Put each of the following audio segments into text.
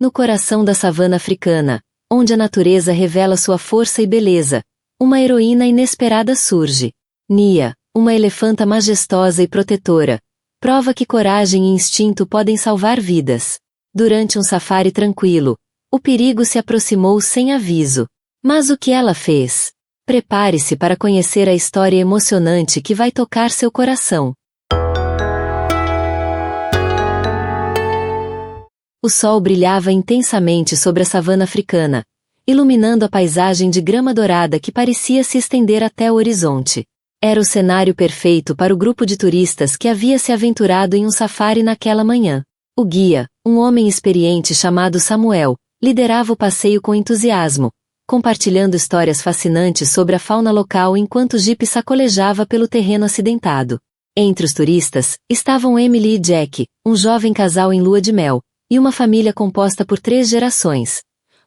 No coração da savana africana, onde a natureza revela sua força e beleza, uma heroína inesperada surge. Nia, uma elefanta majestosa e protetora, prova que coragem e instinto podem salvar vidas. Durante um safari tranquilo, o perigo se aproximou sem aviso. Mas o que ela fez? Prepare-se para conhecer a história emocionante que vai tocar seu coração. O sol brilhava intensamente sobre a savana africana, iluminando a paisagem de grama dourada que parecia se estender até o horizonte. Era o cenário perfeito para o grupo de turistas que havia se aventurado em um safari naquela manhã. O guia, um homem experiente chamado Samuel, liderava o passeio com entusiasmo, compartilhando histórias fascinantes sobre a fauna local enquanto o jipe sacolejava pelo terreno acidentado. Entre os turistas, estavam Emily e Jack, um jovem casal em lua de mel, e uma família composta por 3 gerações.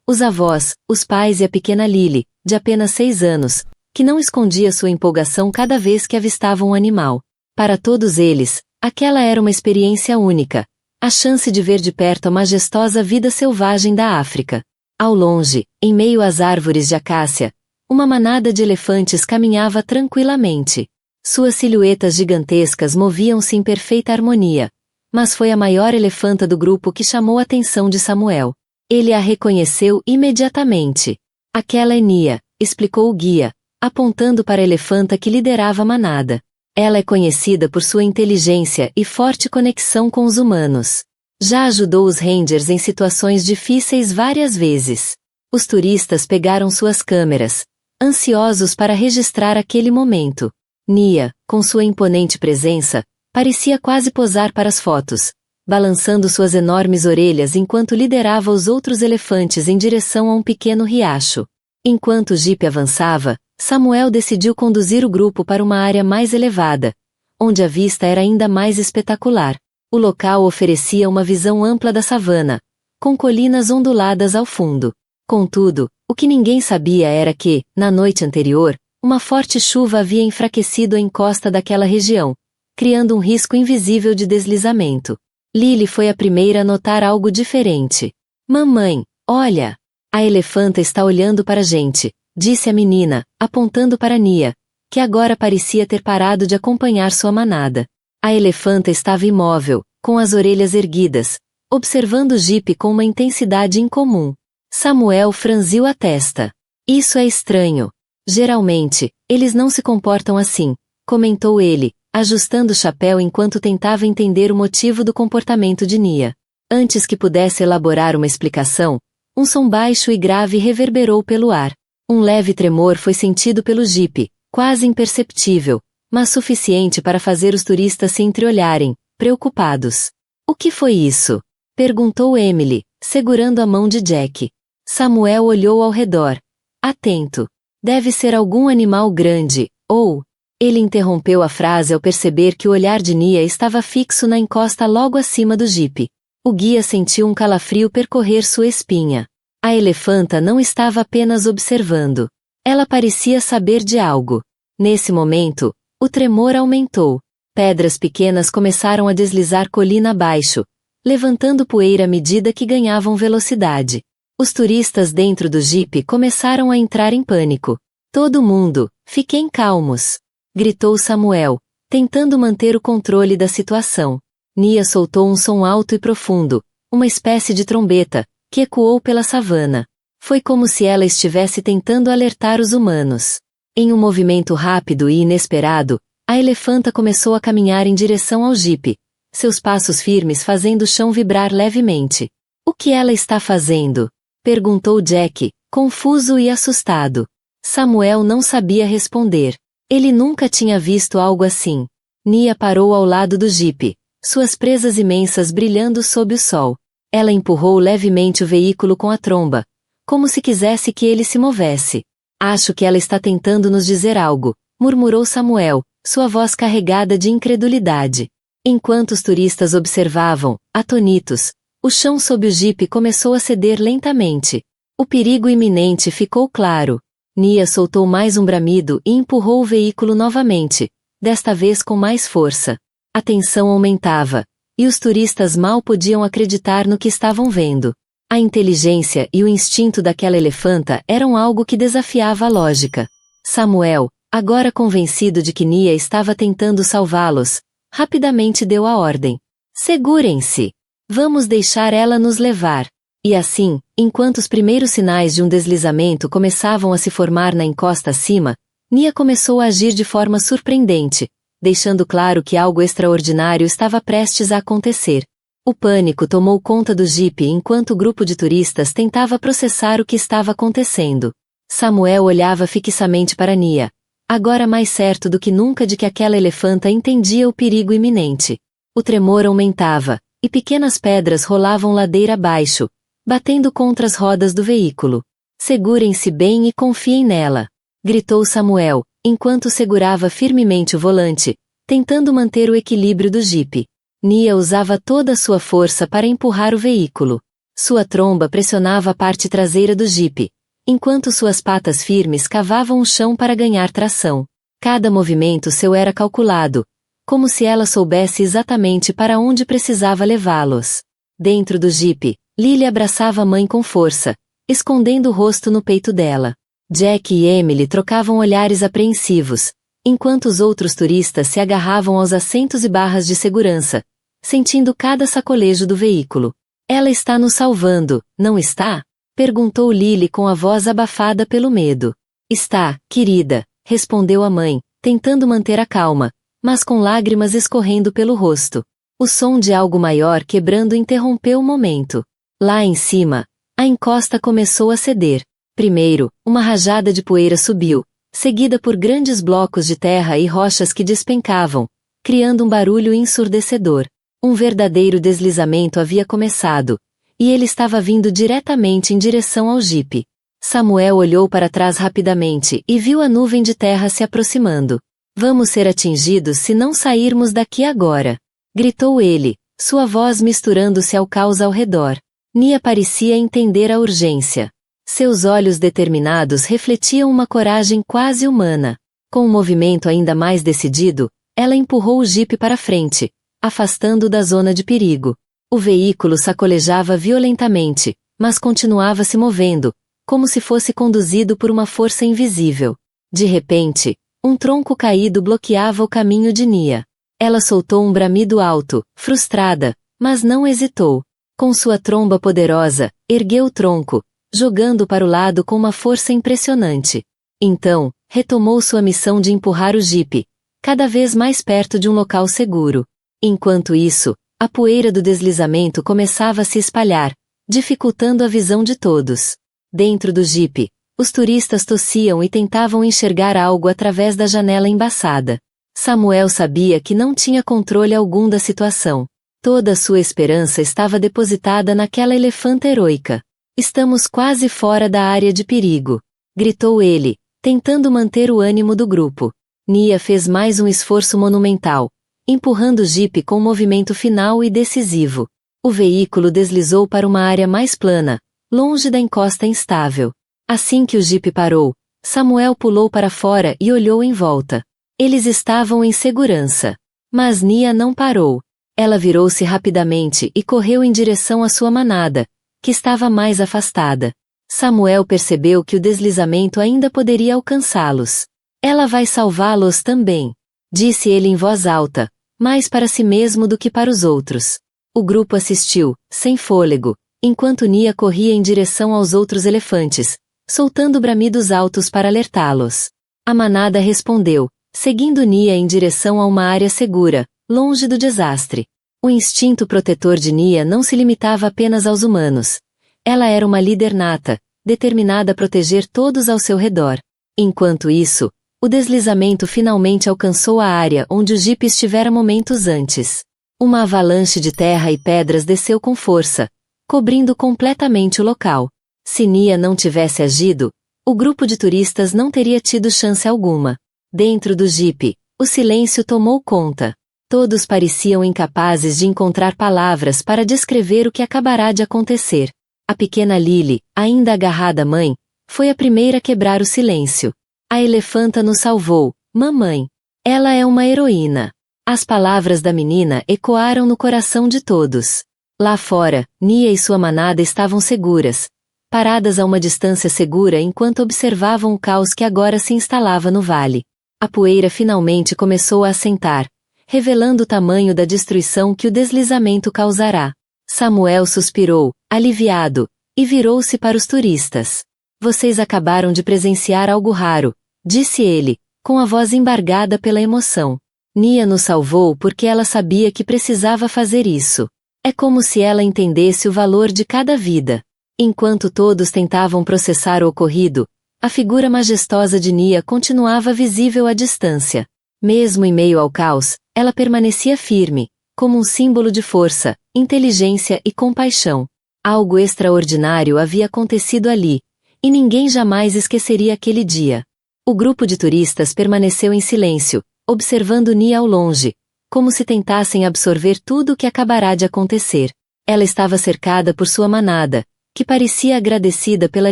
Os avós, os pais e a pequena Lily, de apenas 6 anos, que não escondia sua empolgação cada vez que avistavam um animal. Para todos eles, aquela era uma experiência única, a chance de ver de perto a majestosa vida selvagem da África. Ao longe, em meio às árvores de acácia, uma manada de elefantes caminhava tranquilamente. Suas silhuetas gigantescas moviam-se em perfeita harmonia, mas foi a maior elefanta do grupo que chamou a atenção de Samuel. Ele a reconheceu imediatamente. Aquela é Nia, explicou o guia, apontando para a elefanta que liderava a manada. Ela é conhecida por sua inteligência e forte conexão com os humanos. Já ajudou os rangers em situações difíceis várias vezes. Os turistas pegaram suas câmeras, ansiosos para registrar aquele momento. Nia, com sua imponente presença, parecia quase posar para as fotos, balançando suas enormes orelhas enquanto liderava os outros elefantes em direção a um pequeno riacho. Enquanto o jipe avançava, Samuel decidiu conduzir o grupo para uma área mais elevada, onde a vista era ainda mais espetacular. O local oferecia uma visão ampla da savana, com colinas onduladas ao fundo. Contudo, o que ninguém sabia era que, na noite anterior, uma forte chuva havia enfraquecido a encosta daquela região, criando um risco invisível de deslizamento. Lily foi a primeira a notar algo diferente. Mamãe, olha! A elefanta está olhando para a gente, disse a menina, apontando para Nia, que agora parecia ter parado de acompanhar sua manada. A elefanta estava imóvel, com as orelhas erguidas, observando o jipe com uma intensidade incomum. Samuel franziu a testa. Isso é estranho. Geralmente, eles não se comportam assim, comentou ele, ajustando o chapéu enquanto tentava entender o motivo do comportamento de Nia. Antes que pudesse elaborar uma explicação, um som baixo e grave reverberou pelo ar. Um leve tremor foi sentido pelo jipe, quase imperceptível, mas suficiente para fazer os turistas se entreolharem, preocupados. O que foi isso? Perguntou Emily, segurando a mão de Jack. Samuel olhou ao redor. Atento. Deve ser algum animal grande, ou... Ele interrompeu a frase ao perceber que o olhar de Nia estava fixo na encosta logo acima do jipe. O guia sentiu um calafrio percorrer sua espinha. A elefanta não estava apenas observando. Ela parecia saber de algo. Nesse momento, o tremor aumentou. Pedras pequenas começaram a deslizar colina abaixo, levantando poeira à medida que ganhavam velocidade. Os turistas dentro do jipe começaram a entrar em pânico. Todo mundo, fiquem calmos, gritou Samuel, tentando manter o controle da situação. Nia soltou um som alto e profundo, uma espécie de trombeta, que ecoou pela savana. Foi como se ela estivesse tentando alertar os humanos. Em um movimento rápido e inesperado, a elefanta começou a caminhar em direção ao jipe, seus passos firmes fazendo o chão vibrar levemente. O que ela está fazendo? Perguntou Jack, confuso e assustado. Samuel não sabia responder. Ele nunca tinha visto algo assim. Nia parou ao lado do jipe, suas presas imensas brilhando sob o sol. Ela empurrou levemente o veículo com a tromba, como se quisesse que ele se movesse. Acho que ela está tentando nos dizer algo, murmurou Samuel, sua voz carregada de incredulidade. Enquanto os turistas observavam, atonitos, o chão sob o jipe começou a ceder lentamente. O perigo iminente ficou claro. Nia soltou mais um bramido e empurrou o veículo novamente, desta vez com mais força. A tensão aumentava, e os turistas mal podiam acreditar no que estavam vendo. A inteligência e o instinto daquela elefanta eram algo que desafiava a lógica. Samuel, agora convencido de que Nia estava tentando salvá-los, rapidamente deu a ordem. Segurem-se! Vamos deixar ela nos levar. E assim, enquanto os primeiros sinais de um deslizamento começavam a se formar na encosta acima, Nia começou a agir de forma surpreendente, deixando claro que algo extraordinário estava prestes a acontecer. O pânico tomou conta do jipe enquanto o grupo de turistas tentava processar o que estava acontecendo. Samuel olhava fixamente para Nia, agora mais certo do que nunca de que aquela elefanta entendia o perigo iminente. O tremor aumentava, e pequenas pedras rolavam ladeira abaixo, batendo contra as rodas do veículo. Segurem-se bem e confiem nela, gritou Samuel, enquanto segurava firmemente o volante, tentando manter o equilíbrio do jipe. Nia usava toda a sua força para empurrar o veículo. Sua tromba pressionava a parte traseira do jipe, enquanto suas patas firmes cavavam o chão para ganhar tração. Cada movimento seu era calculado, como se ela soubesse exatamente para onde precisava levá-los. Dentro do jipe, Lily abraçava a mãe com força, escondendo o rosto no peito dela. Jack e Emily trocavam olhares apreensivos, enquanto os outros turistas se agarravam aos assentos e barras de segurança, sentindo cada sacolejo do veículo. Ela está nos salvando, não está? Perguntou Lily com a voz abafada pelo medo. Está, querida, respondeu a mãe, tentando manter a calma, mas com lágrimas escorrendo pelo rosto. O som de algo maior quebrando interrompeu o momento. Lá em cima, a encosta começou a ceder. Primeiro, uma rajada de poeira subiu, seguida por grandes blocos de terra e rochas que despencavam, criando um barulho ensurdecedor. Um verdadeiro deslizamento havia começado, e ele estava vindo diretamente em direção ao jipe. Samuel olhou para trás rapidamente e viu a nuvem de terra se aproximando. Vamos ser atingidos se não sairmos daqui agora, gritou ele, sua voz misturando-se ao caos ao redor. Nia parecia entender a urgência. Seus olhos determinados refletiam uma coragem quase humana. Com um movimento ainda mais decidido, ela empurrou o jipe para frente, afastando-o da zona de perigo. O veículo sacolejava violentamente, mas continuava se movendo, como se fosse conduzido por uma força invisível. De repente, um tronco caído bloqueava o caminho de Nia. Ela soltou um bramido alto, frustrada, mas não hesitou. Com sua tromba poderosa, ergueu o tronco, jogando para o lado com uma força impressionante. Então, retomou sua missão de empurrar o jipe, cada vez mais perto de um local seguro. Enquanto isso, a poeira do deslizamento começava a se espalhar, dificultando a visão de todos. Dentro do jipe, os turistas tossiam e tentavam enxergar algo através da janela embaçada. Samuel sabia que não tinha controle algum da situação. Toda a sua esperança estava depositada naquela elefanta heroica. Estamos quase fora da área de perigo, gritou ele, tentando manter o ânimo do grupo. Nia fez mais um esforço monumental, empurrando o jipe com um movimento final e decisivo. O veículo deslizou para uma área mais plana, longe da encosta instável. Assim que o jipe parou, Samuel pulou para fora e olhou em volta. Eles estavam em segurança. Mas Nia não parou. Ela virou-se rapidamente e correu em direção à sua manada, que estava mais afastada. Samuel percebeu que o deslizamento ainda poderia alcançá-los. Ela vai salvá-los também, disse ele em voz alta, mais para si mesmo do que para os outros. O grupo assistiu, sem fôlego, enquanto Nia corria em direção aos outros elefantes, soltando bramidos altos para alertá-los. A manada respondeu, seguindo Nia em direção a uma área segura, longe do desastre. O instinto protetor de Nia não se limitava apenas aos humanos. Ela era uma líder nata, determinada a proteger todos ao seu redor. Enquanto isso, o deslizamento finalmente alcançou a área onde o jipe estivera momentos antes. Uma avalanche de terra e pedras desceu com força, cobrindo completamente o local. Se Nia não tivesse agido, o grupo de turistas não teria tido chance alguma. Dentro do jipe, o silêncio tomou conta. Todos pareciam incapazes de encontrar palavras para descrever o que acabará de acontecer. A pequena Lily, ainda agarrada à mãe, foi a primeira a quebrar o silêncio. A elefanta nos salvou, mamãe. Ela é uma heroína. As palavras da menina ecoaram no coração de todos. Lá fora, Nia e sua manada estavam seguras, paradas a uma distância segura enquanto observavam o caos que agora se instalava no vale. A poeira finalmente começou a assentar, revelando o tamanho da destruição que o deslizamento causará. Samuel suspirou, aliviado, e virou-se para os turistas. Vocês acabaram de presenciar algo raro, disse ele, com a voz embargada pela emoção. Nia nos salvou porque ela sabia que precisava fazer isso. É como se ela entendesse o valor de cada vida. Enquanto todos tentavam processar o ocorrido, a figura majestosa de Nia continuava visível à distância. Mesmo em meio ao caos, ela permanecia firme, como um símbolo de força, inteligência e compaixão. Algo extraordinário havia acontecido ali, e ninguém jamais esqueceria aquele dia. O grupo de turistas permaneceu em silêncio, observando Nia ao longe, como se tentassem absorver tudo o que acabará de acontecer. Ela estava cercada por sua manada, que parecia agradecida pela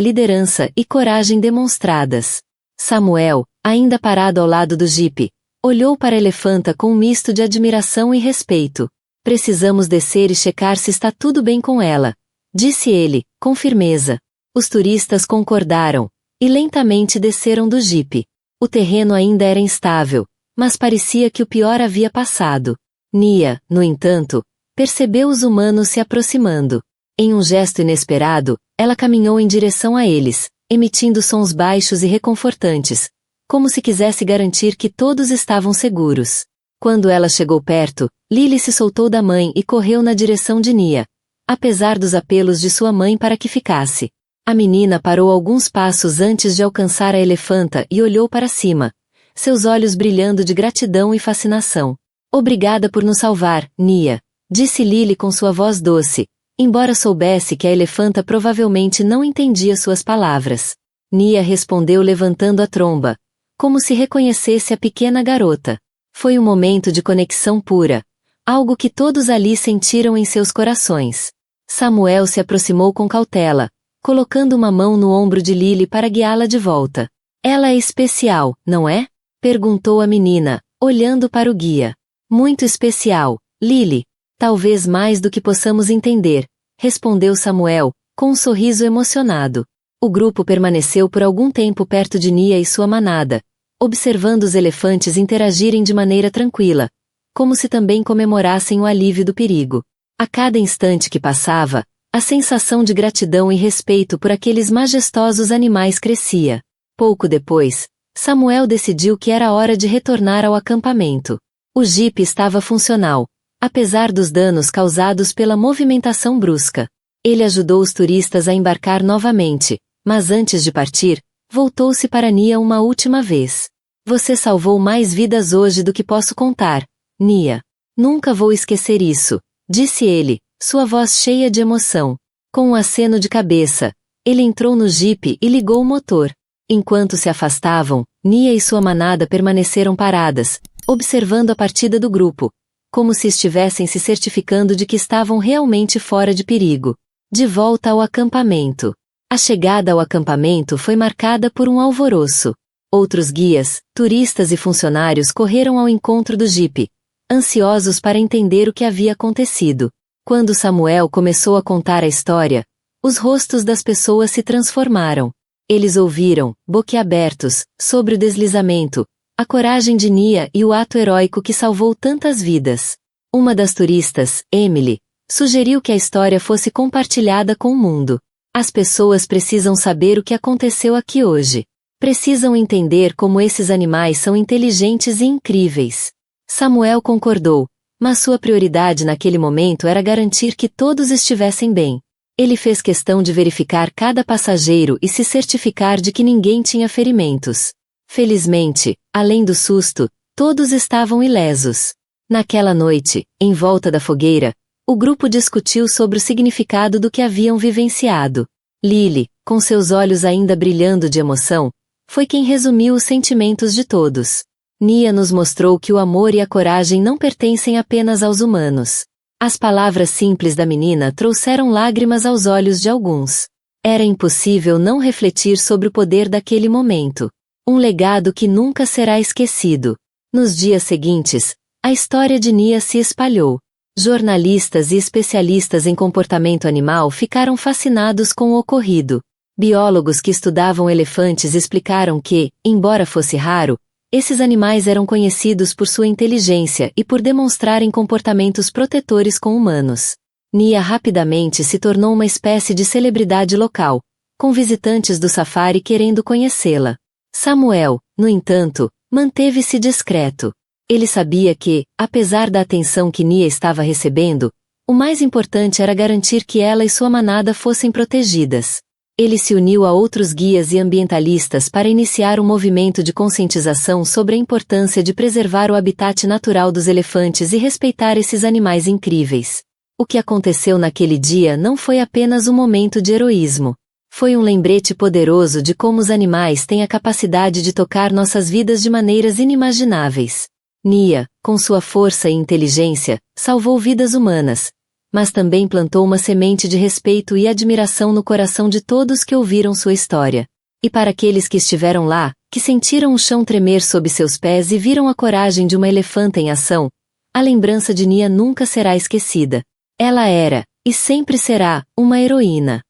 liderança e coragem demonstradas. Samuel, ainda parado ao lado do jipe, olhou para a elefanta com um misto de admiração e respeito. Precisamos descer e checar se está tudo bem com ela, disse ele, com firmeza. Os turistas concordaram, e lentamente desceram do jipe. O terreno ainda era instável, mas parecia que o pior havia passado. Nia, no entanto, percebeu os humanos se aproximando. Em um gesto inesperado, ela caminhou em direção a eles, emitindo sons baixos e reconfortantes, como se quisesse garantir que todos estavam seguros. Quando ela chegou perto, Lily se soltou da mãe e correu na direção de Nia, apesar dos apelos de sua mãe para que ficasse. A menina parou alguns passos antes de alcançar a elefanta e olhou para cima, seus olhos brilhando de gratidão e fascinação. Obrigada por nos salvar, Nia, disse Lily com sua voz doce, embora soubesse que a elefanta provavelmente não entendia suas palavras. Nia respondeu levantando a tromba, como se reconhecesse a pequena garota. Foi um momento de conexão pura, algo que todos ali sentiram em seus corações. Samuel se aproximou com cautela, colocando uma mão no ombro de Lily para guiá-la de volta. Ela é especial, não é? Perguntou a menina, olhando para o guia. Muito especial, Lily. Talvez mais do que possamos entender, respondeu Samuel, com um sorriso emocionado. O grupo permaneceu por algum tempo perto de Nia e sua manada, observando os elefantes interagirem de maneira tranquila, como se também comemorassem o alívio do perigo. A cada instante que passava, a sensação de gratidão e respeito por aqueles majestosos animais crescia. Pouco depois, Samuel decidiu que era hora de retornar ao acampamento. O jipe estava funcional, apesar dos danos causados pela movimentação brusca. Ele ajudou os turistas a embarcar novamente, mas antes de partir, voltou-se para Nia uma última vez. Você salvou mais vidas hoje do que posso contar, Nia. Nunca vou esquecer isso, disse ele, sua voz cheia de emoção. Com um aceno de cabeça, ele entrou no jipe e ligou o motor. Enquanto se afastavam, Nia e sua manada permaneceram paradas, observando a partida do grupo, como se estivessem se certificando de que estavam realmente fora de perigo. De volta ao acampamento. A chegada ao acampamento foi marcada por um alvoroço. Outros guias, turistas e funcionários correram ao encontro do jipe, ansiosos para entender o que havia acontecido. Quando Samuel começou a contar a história, os rostos das pessoas se transformaram. Eles ouviram, boquiabertos, sobre o deslizamento, a coragem de Nia e o ato heróico que salvou tantas vidas. Uma das turistas, Emily, sugeriu que a história fosse compartilhada com o mundo. As pessoas precisam saber o que aconteceu aqui hoje. Precisam entender como esses animais são inteligentes e incríveis. Samuel concordou, mas sua prioridade naquele momento era garantir que todos estivessem bem. Ele fez questão de verificar cada passageiro e se certificar de que ninguém tinha ferimentos. Felizmente, além do susto, todos estavam ilesos. Naquela noite, em volta da fogueira, o grupo discutiu sobre o significado do que haviam vivenciado. Lily, com seus olhos ainda brilhando de emoção, foi quem resumiu os sentimentos de todos. Nia nos mostrou que o amor e a coragem não pertencem apenas aos humanos. As palavras simples da menina trouxeram lágrimas aos olhos de alguns. Era impossível não refletir sobre o poder daquele momento. Um legado que nunca será esquecido. Nos dias seguintes, a história de Nia se espalhou. Jornalistas e especialistas em comportamento animal ficaram fascinados com o ocorrido. Biólogos que estudavam elefantes explicaram que, embora fosse raro, esses animais eram conhecidos por sua inteligência e por demonstrarem comportamentos protetores com humanos. Nia rapidamente se tornou uma espécie de celebridade local, com visitantes do safari querendo conhecê-la. Samuel, no entanto, manteve-se discreto. Ele sabia que, apesar da atenção que Nia estava recebendo, o mais importante era garantir que ela e sua manada fossem protegidas. Ele se uniu a outros guias e ambientalistas para iniciar um movimento de conscientização sobre a importância de preservar o habitat natural dos elefantes e respeitar esses animais incríveis. O que aconteceu naquele dia não foi apenas um momento de heroísmo. Foi um lembrete poderoso de como os animais têm a capacidade de tocar nossas vidas de maneiras inimagináveis. Nia, com sua força e inteligência, salvou vidas humanas, mas também plantou uma semente de respeito e admiração no coração de todos que ouviram sua história. E para aqueles que estiveram lá, que sentiram o chão tremer sob seus pés e viram a coragem de uma elefanta em ação, a lembrança de Nia nunca será esquecida. Ela era, e sempre será, uma heroína.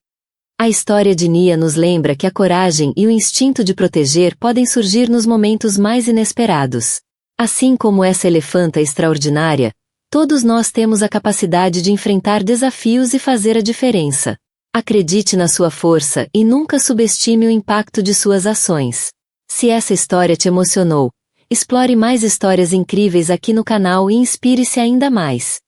A história de Nia nos lembra que a coragem e o instinto de proteger podem surgir nos momentos mais inesperados. Assim como essa elefanta extraordinária, todos nós temos a capacidade de enfrentar desafios e fazer a diferença. Acredite na sua força e nunca subestime o impacto de suas ações. Se essa história te emocionou, explore mais histórias incríveis aqui no canal e inspire-se ainda mais.